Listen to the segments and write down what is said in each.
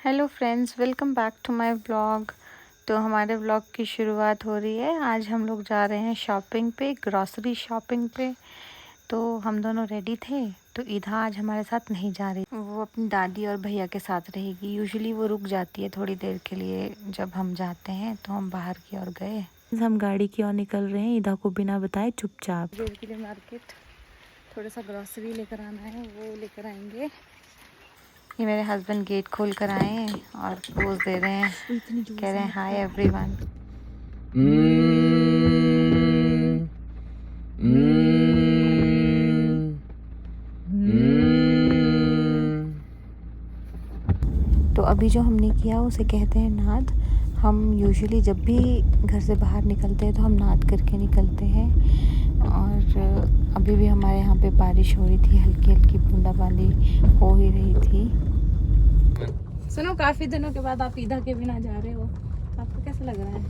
Hello friends, welcome back to my vlog. तो हमारे vlog की शुरुआत हो रही है। आज हम लोग जा रहे हैं शॉपिंग पे, ग्रॉसरी शॉपिंग पे। तो हम दोनों रेडी थे, तो ईदा आज हमारे साथ नहीं जा रही। वो अपनी दादी और भैया के साथ रहेगी। यूजुअली वो रुक जाती है थोड़ी देर के लिए जब हम जाते हैं, तो हम बाहर की ओर गए। हम गाड़ी की ओर निकल रहे हैं, ईदा को बिना बताए चुपचाप। देर के लिए मार्केट थोड़ा सा ग्रॉसरी लेकर आना है, वो लेकर आएंगे। ये मेरे हस्बैंड गेट खोल कर आए हैं और पोज दे रहे हैं, कह रहे हैं हाय एवरीवन। तो अभी जो हमने किया उसे कहते हैं नाद। हम यूजुअली जब भी घर से बाहर निकलते हैं तो हम नाद करके निकलते हैं। और अभी भी हमारे यहाँ पे बारिश हो रही थी, हल्की हल्की बूंदाबांदी हो ही रही थी। सुनो, काफी दिनों के बाद आप ईदा के बिना जा रहे हो, आपको कैसा लग रहा है?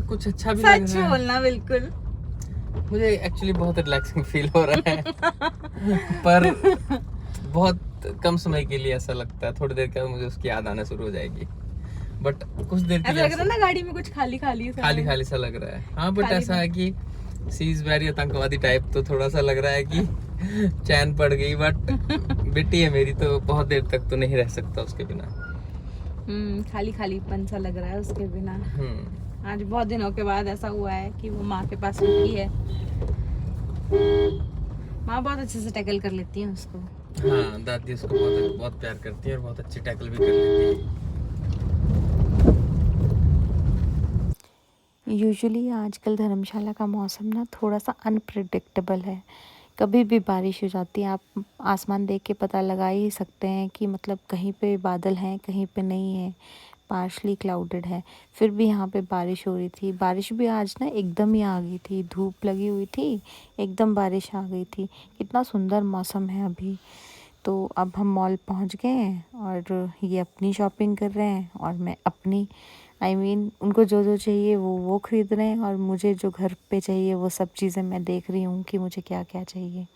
कुछ अच्छा भी लग रहा है। सच बोलना, बिल्कुल। मुझे एक्चुअली बहुत रिलैक्सिंग फील हो रहा है पर बहुत कम समय के लिए ऐसा लगता है। थोड़ी देर के बाद मुझे उसकी याद आना शुरू हो जाएगी, बट कुछ देर के लिए लग रहा है ना गाड़ी में कुछ खाली खाली सा लग रहा है। हाँ, बट ऐसा है कि सी इज वेरी आतंकवादी टाइप, तो थोड़ा सा लग रहा है कि चैन पड़ गई। बट बेटी है मेरी, तो बहुत देर तक तो नहीं रह सकता उसके बिना। खाली खालीपन सा लग रहा है उसके बिना। आज बहुत दिनों के बाद ऐसा हुआ है कि वो माँ के पास रुकी है। माँ बहुत अच्छे से टैकल कर लेती है उसको। हाँ, दादी उसको बहुत बहुत प्यार करती है और बहुत अच्छी टैकल भी कर लेती है। यूजुअली आजकल धर्मशाला का मौसम ना थोड़ा सा अनप्रिडिक्टेबल है। कभी भी बारिश हो जाती है। आप आसमान देख के पता लगा ही सकते हैं कि मतलब कहीं पे बादल हैं, कहीं पे नहीं है, पार्शली क्लाउडेड है। फिर भी यहाँ पे बारिश हो रही थी। बारिश भी आज ना एकदम ही आ गई थी, धूप लगी हुई थी, एकदम बारिश आ गई थी। कितना सुंदर मौसम है अभी। तो अब हम मॉल पहुँच गए हैं और ये अपनी शॉपिंग कर रहे हैं और मैं अपनी। उनको जो जो चाहिए वो ख़रीद रहे हैं, और मुझे जो घर पे चाहिए वो सब चीज़ें मैं देख रही हूँ कि मुझे क्या क्या चाहिए।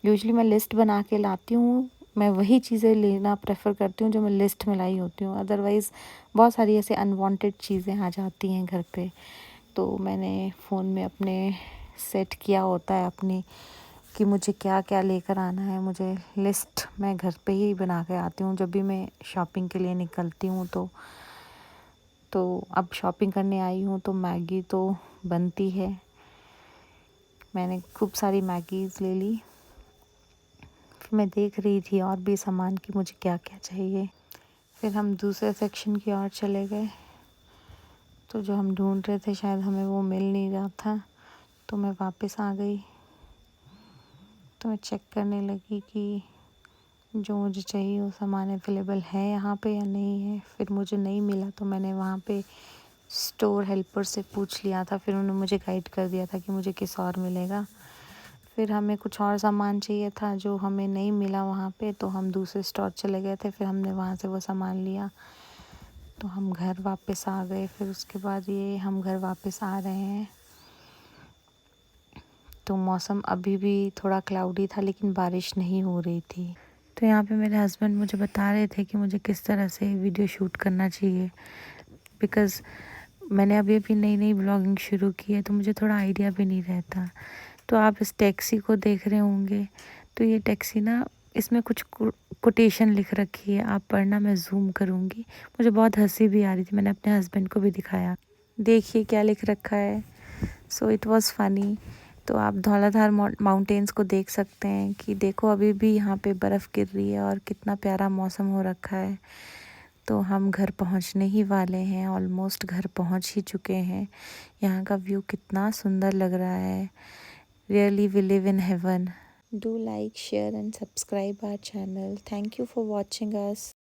यूजुअली मैं लिस्ट बना के लाती हूँ। मैं वही चीज़ें लेना प्रेफर करती हूँ जो मैं लिस्ट में लाई होती हूँ। अदरवाइज़ बहुत सारी ऐसे अनवांटेड चीज़ें आ जाती हैं घर पे। तो मैंने फ़ोन में अपने सेट किया होता है अपनी कि मुझे क्या क्या लेकर आना है। मुझे लिस्ट मैं घर पे ही बना के आती हूँ जब भी मैं शॉपिंग के लिए निकलती हूँ। तो अब शॉपिंग करने आई हूँ तो मैगी तो बनती है। मैंने खूब सारी मैगीज़ ले ली। फिर मैं देख रही थी और भी सामान कि मुझे क्या क्या चाहिए। फिर हम दूसरे सेक्शन की ओर चले गए। तो जो हम ढूंढ रहे थे शायद हमें वो मिल नहीं रहा था, तो मैं वापस आ गई। तो मैं चेक करने लगी कि जो मुझे चाहिए वो सामान अवेलेबल है यहाँ पे या नहीं है। फिर मुझे नहीं मिला तो मैंने वहाँ पे स्टोर हेल्पर से पूछ लिया था। फिर उन्होंने मुझे गाइड कर दिया था कि मुझे किस और मिलेगा। फिर हमें कुछ और सामान चाहिए था जो हमें नहीं मिला वहाँ पे, तो हम दूसरे स्टोर चले गए थे। फिर हमने वहाँ से वो सामान लिया, तो हम घर वापस आ गए। फिर उसके बाद ये हम घर वापस आ रहे हैं। तो मौसम अभी भी थोड़ा क्लाउडी था, लेकिन बारिश नहीं हो रही थी। तो यहाँ पे मेरे हस्बैंड मुझे बता रहे थे कि मुझे किस तरह से वीडियो शूट करना चाहिए, बिकॉज़ मैंने अभी अभी नई नई ब्लॉगिंग शुरू की है, तो मुझे थोड़ा आइडिया भी नहीं रहता। तो आप इस टैक्सी को देख रहे होंगे, तो ये टैक्सी ना, इसमें कुछ कोटेशन लिख रखी है, आप पढ़ना, मैं जूम करूँगी। मुझे बहुत हंसी भी आ रही थी, मैंने अपने हस्बैंड को भी दिखाया, देखिए क्या लिख रखा है। So it was funny. तो आप धौलाधार माउंटेन्स को देख सकते हैं कि देखो अभी भी यहाँ पे बर्फ़ गिर रही है और कितना प्यारा मौसम हो रखा है। तो हम घर पहुँचने ही वाले हैं, ऑलमोस्ट घर पहुँच ही चुके हैं। यहाँ का व्यू कितना सुंदर लग रहा है। Really we live in heaven. Do like, share and subscribe our channel. Thank you for watching us.